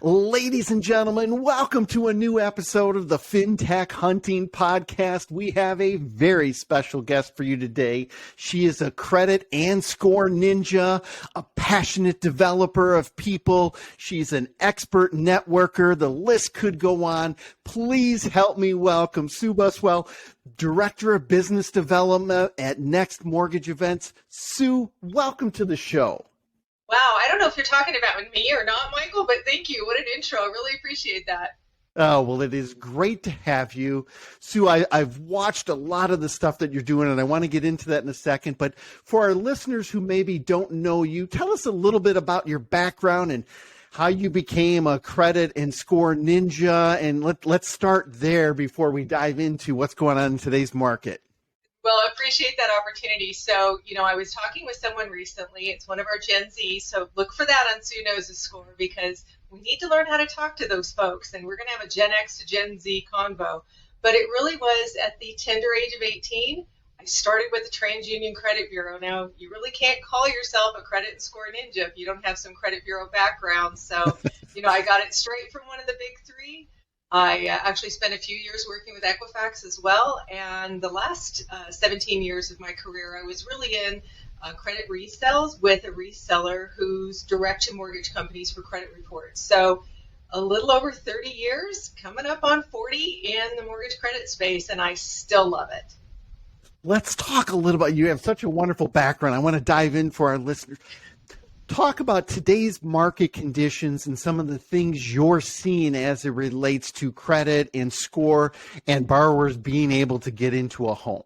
Ladies and gentlemen, welcome to a new episode of the Fintech Hunting Podcast. We have a very special guest for you today. She is a credit and score ninja, a passionate developer of people. She's an expert networker. The list could go on. Please help me welcome Sue Buswell, Director of Business Development at Next Mortgage Events. Sue, welcome to the show. Wow, I don't know if you're talking about me or not, Michael, but thank you. What an intro. I really appreciate that. Oh, well, it is great to have you. Sue, I've watched a lot of the stuff that you're doing, and I want to get into that in a second. But for our listeners who maybe don't know you, tell us a little bit about your background and how you became a credit and score ninja. And let's start there before we dive into what's going on in today's market. Well, I appreciate that opportunity. So, I was talking with someone recently. It's one of our Gen Z. So look for that on Sue Knows His Score, because we need to learn how to talk to those folks. And we're going to have a Gen X to Gen Z convo. But it really was at the tender age of 18. I started with the TransUnion Credit Bureau. Now, you really can't call yourself a credit and score ninja if you don't have some credit bureau background. So, I got it straight from one of the big three. I actually spent a few years working with Equifax as well, and the last 17 years of my career, I was really in credit resales with a reseller who's direct to mortgage companies for credit reports. So a little over 30 years, coming up on 40 in the mortgage credit space, and I still love it. Let's talk a little bit. You have such a wonderful background. I want to dive in for our listeners. Talk about today's market conditions and some of the things you're seeing as it relates to credit and score and borrowers being able to get into a home.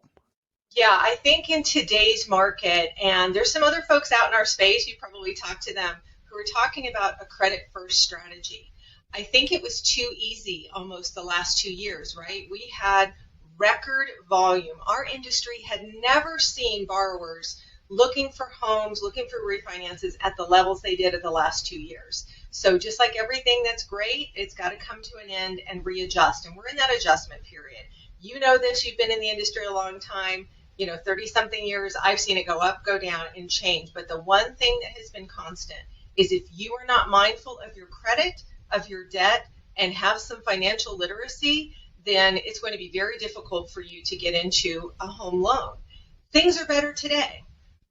Yeah, I think in today's market, and there's some other folks out in our space, you probably talked to them, who are talking about a credit-first strategy. I think it was too easy almost the last 2 years, right? We had record volume. Our industry had never seen borrowers looking for homes, looking for refinances at the levels they did at the last 2 years. So just like everything that's great, it's got to come to an end and readjust. And we're in that adjustment period. You know this, you've been in the industry a long time, 30-something years. I've seen it go up, go down, and change. But the one thing that has been constant is if you are not mindful of your credit, of your debt, and have some financial literacy, then it's going to be very difficult for you to get into a home loan. Things are better today.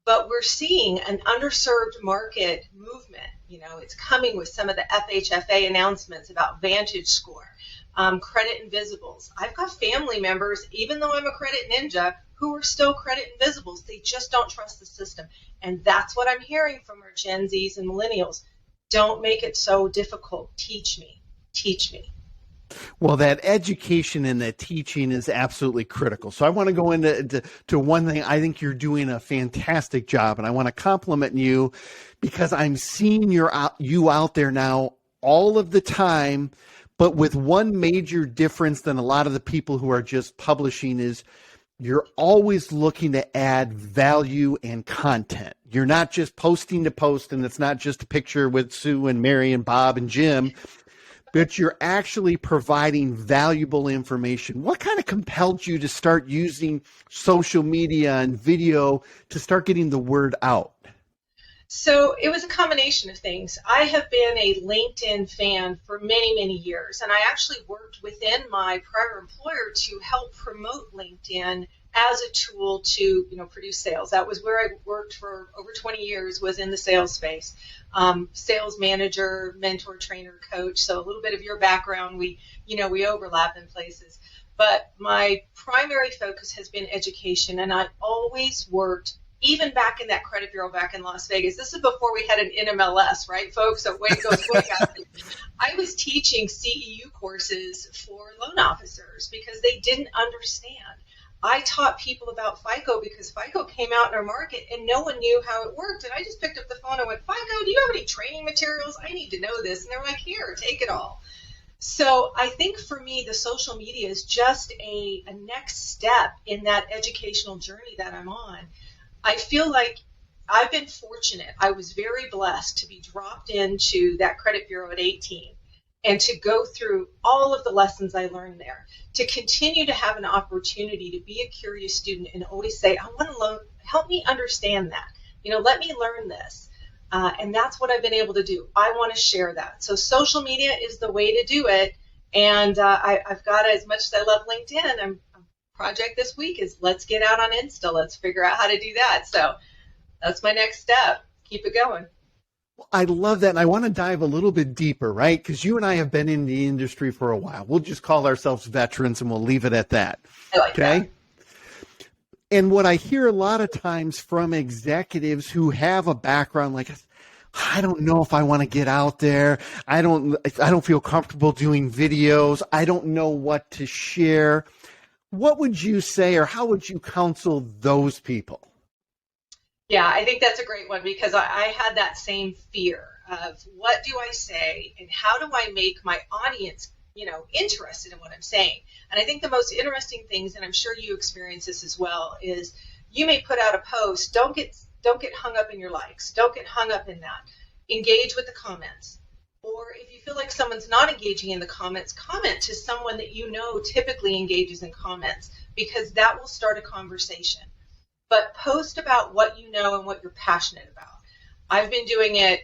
But we're seeing an underserved market movement. It's coming with some of the FHFA announcements about Vantage Score, credit invisibles. I've got family members, even though I'm a credit ninja, who are still credit invisibles. They just don't trust the system. And that's what I'm hearing from our Gen Zs and millennials. Don't make it so difficult. Teach me. Teach me. Well, that education and that teaching is absolutely critical. So I want to go into one thing. I think you're doing a fantastic job, and I want to compliment you because I'm seeing you out there now all of the time, but with one major difference than a lot of the people who are just publishing is you're always looking to add value and content. You're not just posting to post, and it's not just a picture with Sue and Mary and Bob and Jim, but you're actually providing valuable information. What kind of compelled you to start using social media and video to start getting the word out? So it was a combination of things. I have been a LinkedIn fan for many, many years, and I actually worked within my prior employer to help promote LinkedIn as a tool to, produce sales. That was where I worked for over 20 years, was in the sales space. Sales manager, mentor, trainer, coach. So a little bit of your background, we overlap in places. But my primary focus has been education, and I always worked, even back in that credit bureau back in Las Vegas. This is before we had an NMLS, right, folks? So way goes way out. I was teaching CEU courses for loan officers because they didn't understand. I taught people about FICO because FICO came out in our market and no one knew how it worked. And I just picked up the phone and went, FICO, do you have any training materials? I need to know this. And they're like, here, take it all. So I think for me, the social media is just a next step in that educational journey that I'm on. I feel like I've been fortunate. I was very blessed to be dropped into that credit bureau at 18 and to go through all of the lessons I learned there, to continue to have an opportunity to be a curious student and always say, I want to learn, help me understand that. Let me learn this. And that's what I've been able to do. I want to share that. So social media is the way to do it. And I've got, as much as I love LinkedIn, project this week is let's get out on Insta. Let's figure out how to do that. So that's my next step. Keep it going. I love that. And I want to dive a little bit deeper, right? Because you and I have been in the industry for a while. We'll just call ourselves veterans and we'll leave it at that. I like that. And what I hear a lot of times from executives who have a background like, I don't know if I want to get out there. I don't feel comfortable doing videos. I don't know what to share. What would you say, or how would you counsel those people? Yeah, I think that's a great one, because I had that same fear of what do I say and how do I make my audience, interested in what I'm saying. And I think the most interesting things, and I'm sure you experience this as well, is you may put out a post. Don't get hung up in your likes. Don't get hung up in that. Engage with the comments. Or if you feel like someone's not engaging in the comments, comment to someone that you know typically engages in comments, because that will start a conversation. But post about what you know and what you're passionate about. I've been doing it,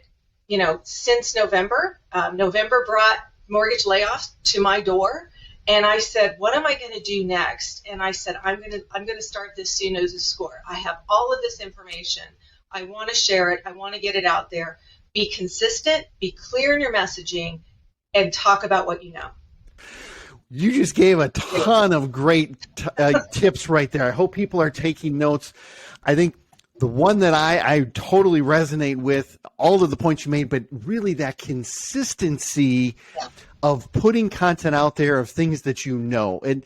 since November. November brought mortgage layoffs to my door, and I said, what am I going to do next? And I said, I'm going to start this Sue Knows a Score. I have all of this information. I want to share it. I want to get it out there. Be consistent, be clear in your messaging, and talk about what you know. You just gave a ton of great tips right there. I hope people are taking notes. I think the one that I totally resonate with, all of the points you made, but really that consistency of putting content out there of things that you know. And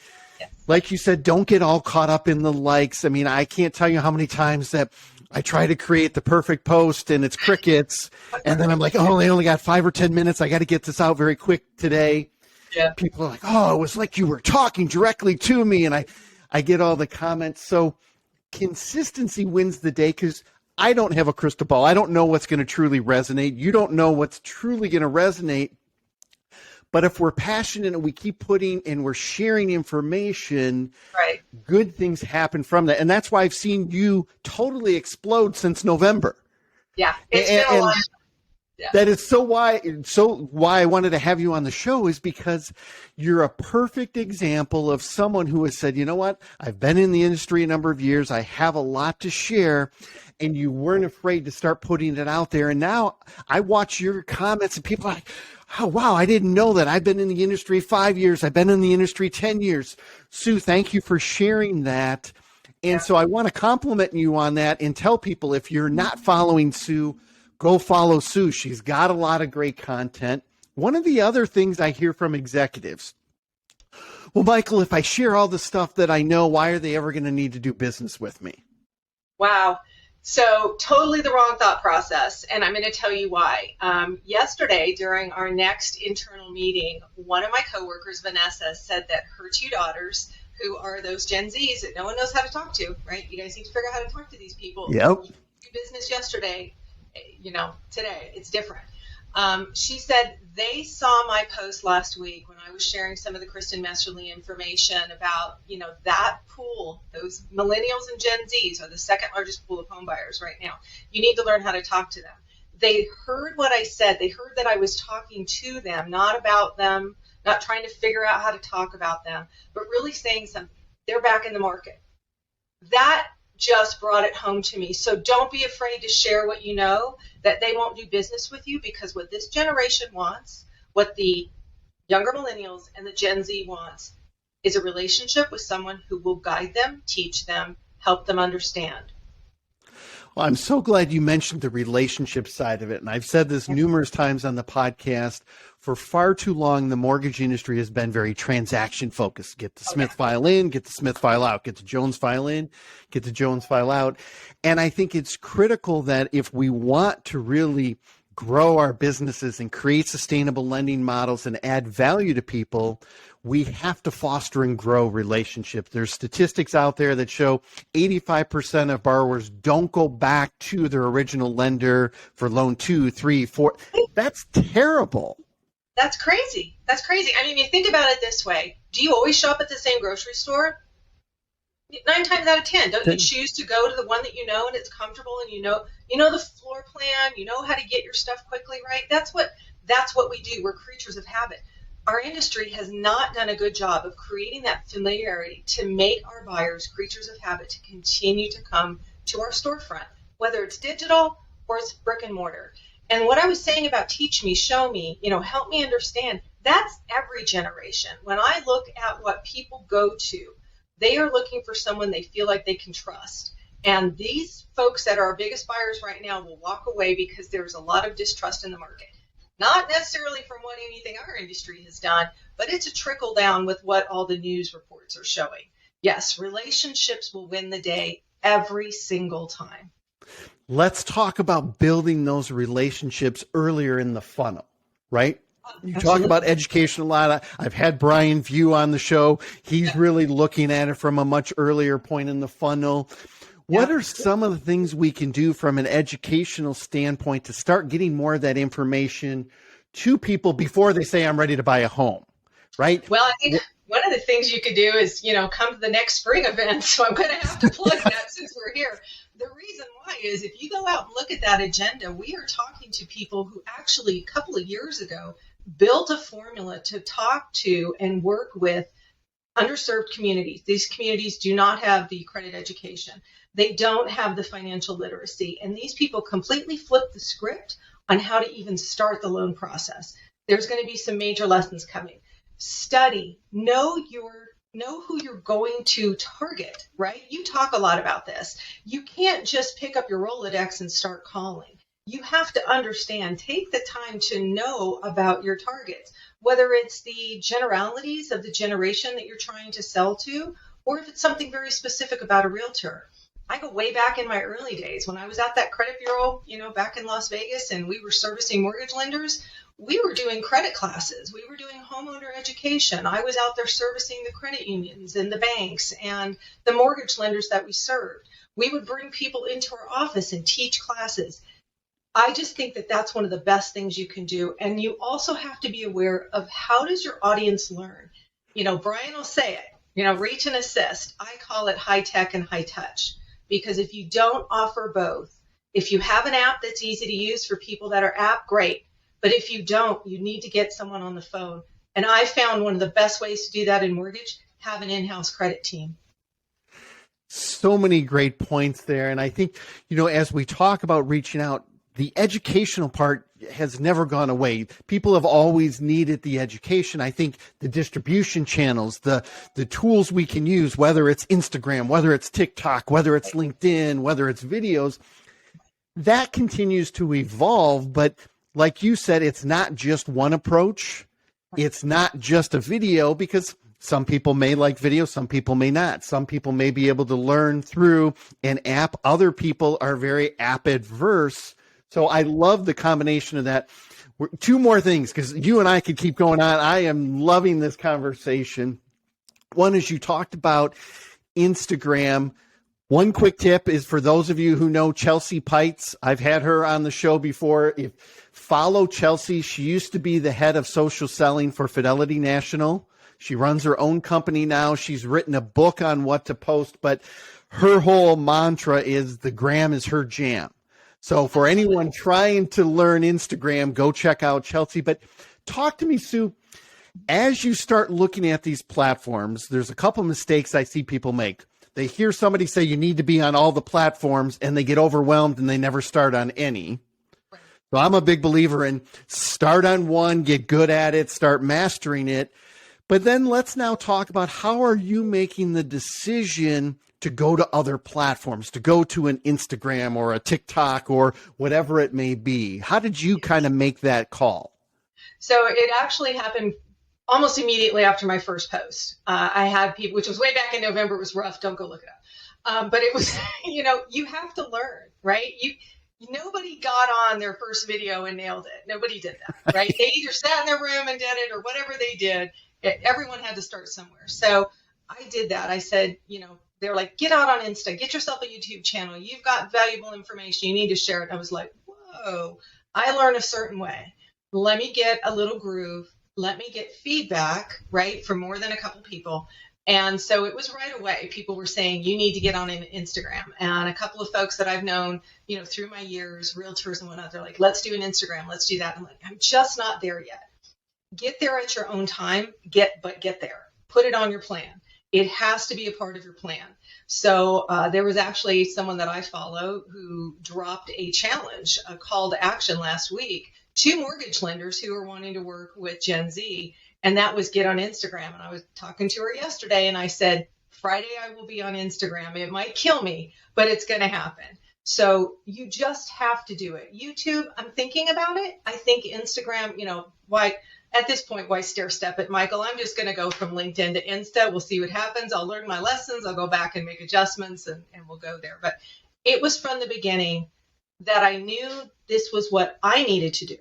like you said, don't get all caught up in the likes. I mean, I can't tell you how many times that I try to create the perfect post and it's crickets. And then I'm like, oh, I only got 5 or 10 minutes. I got to get this out very quick today. Yeah. People are like, oh, it was like you were talking directly to me. And I get all the comments. So consistency wins the day, because I don't have a crystal ball. I don't know what's going to truly resonate. You don't know what's truly going to resonate. But if we're passionate and we keep putting and we're sharing information, right, good things happen from that. And that's why I've seen you totally explode since November. Yeah, it's been a lot. Yeah. That is so why I wanted to have you on the show, is because you're a perfect example of someone who has said, you know what, I've been in the industry a number of years. I have a lot to share. And you weren't afraid to start putting it out there. And now I watch your comments and people are like, oh, wow, I didn't know that. I've been in the industry 5 years. I've been in the industry 10 years. Sue, thank you for sharing that. And so I want to compliment you on that and tell people, if you're not following Sue, go follow Sue. She's got a lot of great content. One of the other things I hear from executives, well, Michael, if I share all the stuff that I know, why are they ever going to need to do business with me? Wow. So totally the wrong thought process, and I'm going to tell you why. Yesterday, during our next internal meeting, one of my coworkers, Vanessa, said that her 2 daughters, who are those Gen Zs that no one knows how to talk to, right? You guys need to figure out how to talk to these people. Yep. Do business yesterday, today it's different. She said they saw my post last week when I was sharing some of the Kristen Messerly information about, that pool, those millennials and Gen Zs are the second largest pool of home buyers right now. You need to learn how to talk to them. They heard what I said. They heard that I was talking to them, not about them, not trying to figure out how to talk about them, but really saying something. They're back in the market. That just brought it home to me. So don't be afraid to share what you know, that they won't do business with you, because what this generation wants, what the younger millennials and the Gen Z wants, is a relationship with someone who will guide them, teach them, help them understand. Well, I'm so glad you mentioned the relationship side of it. And I've said this numerous times on the podcast. For far too long, the mortgage industry has been very transaction focused. Get the Smith file in, get the Smith file out, get the Jones file in, get the Jones file out. And I think it's critical that if we want to really grow our businesses and create sustainable lending models and add value to people, we have to foster and grow relationships. There's statistics out there that show 85% of borrowers don't go back to their original lender for loan 2, 3, 4. That's terrible. That's crazy. That's crazy. I mean, you think about it this way. Do you always shop at the same grocery store? 9 times out of 10, don't you choose to go to the one that you know and it's comfortable and you know the floor plan, you know how to get your stuff quickly, right? That's what we do. We're creatures of habit. Our industry has not done a good job of creating that familiarity to make our buyers creatures of habit to continue to come to our storefront, whether it's digital or it's brick and mortar. And what I was saying about teach me, show me, help me understand, that's every generation. When I look at what people go to, they are looking for someone they feel like they can trust. And these folks that are our biggest buyers right now will walk away because there's a lot of distrust in the market. Not necessarily from what anything our industry has done, but it's a trickle down with what all the news reports are showing. Yes, relationships will win the day every single time. Let's talk about building those relationships earlier in the funnel, right? You talk about education a lot. I've had Brian View on the show. He's really looking at it from a much earlier point in the funnel. What are some of the things we can do from an educational standpoint to start getting more of that information to people before they say, I'm ready to buy a home, right? Well, I think one of the things you could do is, come to the next spring event. So I'm going to have to plug that since we're here. The reason why is if you go out and look at that agenda, we are talking to people who actually a couple of years ago built a formula to talk to and work with underserved communities. These communities do not have the credit education. They don't have the financial literacy. And these people completely flip the script on how to even start the loan process. There's going to be some major lessons coming. Study, know who you're going to target, right? You talk a lot about this. You can't just pick up your Rolodex and start calling. You have to understand, take the time to know about your targets, whether it's the generalities of the generation that you're trying to sell to, or if it's something very specific about a realtor. I go way back in my early days when I was at that credit bureau, back in Las Vegas, and we were servicing mortgage lenders. We were doing credit classes. We were doing homeowner education. I was out there servicing the credit unions and the banks and the mortgage lenders that we served. We would bring people into our office and teach classes. I just think that that's one of the best things you can do. And you also have to be aware of how does your audience learn? Brian will say it, reach and assist. I call it high tech and high touch. Because if you don't offer both, if you have an app that's easy to use for people that are app, great. But if you don't, you need to get someone on the phone. And I found one of the best ways to do that in mortgage, have an in-house credit team. So many great points there. And I think, as we talk about reaching out, the educational part has never gone away. People have always needed the education. I think the distribution channels, the tools we can use, whether it's Instagram, whether it's TikTok, whether it's LinkedIn, whether it's videos, that continues to evolve. But like you said, it's not just one approach. It's not just a video, because some people may like video, some people may not. Some people may be able to learn through an app. Other people are very app adverse. So I love the combination of that. Two more things, because you and I could keep going on. I am loving this conversation. One is you talked about Instagram. One quick tip is for those of you who know Chelsea Pites. I've had her on the show before. Follow Chelsea. She used to be the head of social selling for Fidelity National. She runs her own company now. She's written a book on what to post, but her whole mantra is the gram is her jam. So for anyone trying to learn Instagram, go check out Chelsea. But talk to me, Sue, as you start looking at these platforms, there's a couple mistakes I see people make. They hear somebody say you need to be on all the platforms and they get overwhelmed and they never start on any. So I'm a big believer in start on one, get good at it, start mastering it. But then let's now talk about how are you making the decision to go to other platforms, to go to an Instagram or a TikTok or whatever it may be. How did you kind of make that call? So it actually happened almost immediately after my first post. I had people, which was way back in November. It was rough. Don't go look it up. But it was, you have to learn, right? Nobody got on their first video and nailed it. Nobody did that, right? They either sat in their room and did it or whatever they did. Everyone had to start somewhere. So I did that. I said, they're like, get out on Insta, get yourself a YouTube channel. You've got valuable information. You need to share it. And I was like, whoa, I learn a certain way. Let me get a little groove. Let me get feedback, right, from more than a couple people. And so it was right away. People were saying, you need to get on Instagram. And a couple of folks that I've known, through my years, realtors and whatnot, they're like, let's do an Instagram. Let's do that. I'm like, I'm just not there yet. Get there at your own time, but get there. Put it on your plan. It has to be a part of your plan. So there was actually someone that I follow who dropped a challenge, a call to action last week to mortgage lenders who are wanting to work with Gen Z. And that was get on Instagram. And I was talking to her yesterday and I said, Friday I will be on Instagram. It might kill me, but it's going to happen. So you just have to do it. YouTube, I'm thinking about it. I think Instagram, why at this point, why stair step it, Michael? I'm just going to go from LinkedIn to Insta. We'll see what happens. I'll learn my lessons. I'll go back and make adjustments and we'll go there. But it was from the beginning that I knew this was what I needed to do.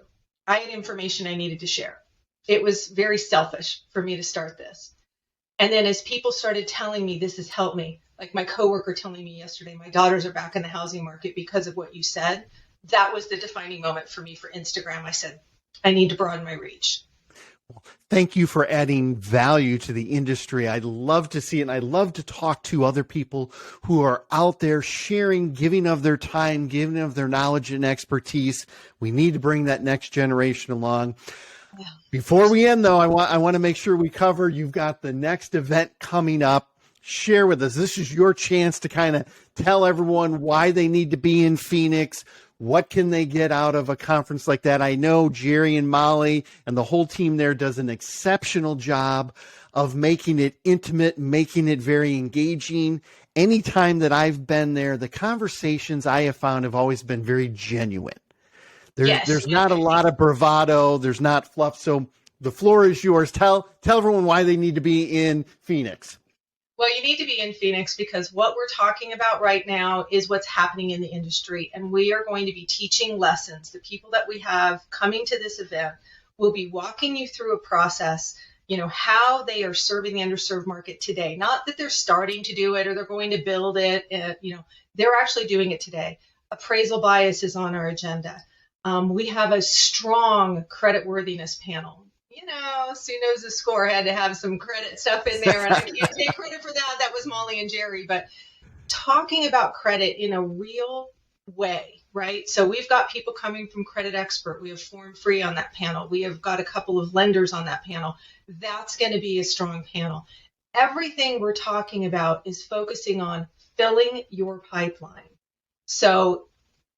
I had information I needed to share. It was very selfish for me to start this. And then as people started telling me this has helped me, like my coworker telling me yesterday, my daughters are back in the housing market because of what you said. That was the defining moment for me for Instagram. I said, I need to broaden my reach. Thank you for adding value to the industry. I'd love to see it. And I love to talk to other people who are out there sharing, giving of their time, giving of their knowledge and expertise. We need to bring that next generation along. Yeah. Before we end, though, I want to make sure we cover, you've got the next event coming up. Share with us. This is your chance to kind of tell everyone why they need to be in Phoenix. What can they get out of a conference like that? I know Jerry and Molly and the whole team there does an exceptional job of making it intimate, making it very engaging. Anytime that I've been there, the conversations I have found have always been very genuine. There's not a lot of bravado. There's not fluff. So the floor is yours. Tell everyone why they need to be in Phoenix. Well, you need to be in Phoenix because what we're talking about right now is what's happening in the industry. And we are going to be teaching lessons. The people that we have coming to this event will be walking you through a process, how they are serving the underserved market today. Not that they're starting to do it or they're going to build it. They're actually doing it today. Appraisal bias is on our agenda. We have a strong creditworthiness panel. Sue knows the score had to have some credit stuff in there, and I can't take credit for that. That was Molly and Jerry. But talking about credit in a real way, right? So we've got people coming from Credit Expert. We have Form Free on that panel. We have got a couple of lenders on that panel. That's going to be a strong panel. Everything we're talking about is focusing on filling your pipeline. So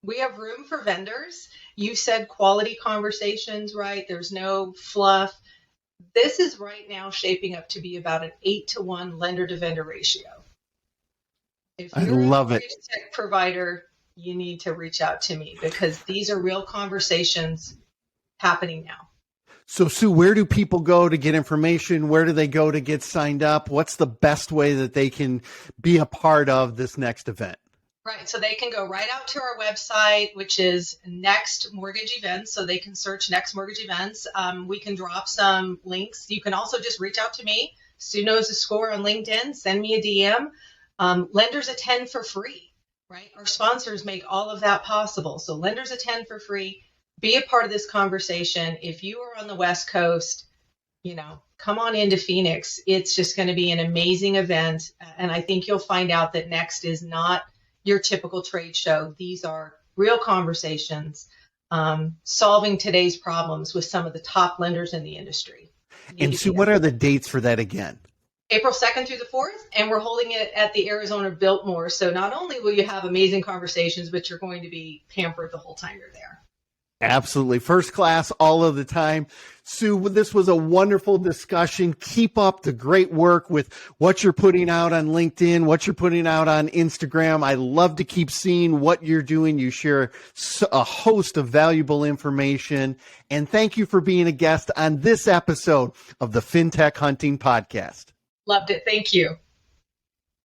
we have room for vendors. You said quality conversations, right? There's no fluff. This is right now shaping up to be about an 8-to-1 lender to vendor ratio. If you're a mortgage tech provider, you need to reach out to me because these are real conversations happening now. So Sue, where do people go to get information? Where do they go to get signed up? What's the best way that they can be a part of this next event? Right. So they can go right out to our website, which is Next Mortgage Events. So they can search Next Mortgage Events. We can drop some links. You can also just reach out to me. Sue knows the score on LinkedIn. Send me a DM. Lenders attend for free, right? Our sponsors make all of that possible. So lenders attend for free. Be a part of this conversation. If you are on the West Coast, come on into Phoenix. It's just going to be an amazing event. And I think you'll find out that Next is not your typical trade show. These are real conversations, solving today's problems with some of the top lenders in the industry. And Sue, what are the dates for that again? April 2nd through the 4th, and we're holding it at the Arizona Biltmore. So not only will you have amazing conversations, but you're going to be pampered the whole time you're there. Absolutely. First class all of the time. Sue, this was a wonderful discussion. Keep up the great work with what you're putting out on LinkedIn, what you're putting out on Instagram. I love to keep seeing what you're doing. You share a host of valuable information. And thank you for being a guest on this episode of the Fintech Hunting Podcast. Loved it. Thank you.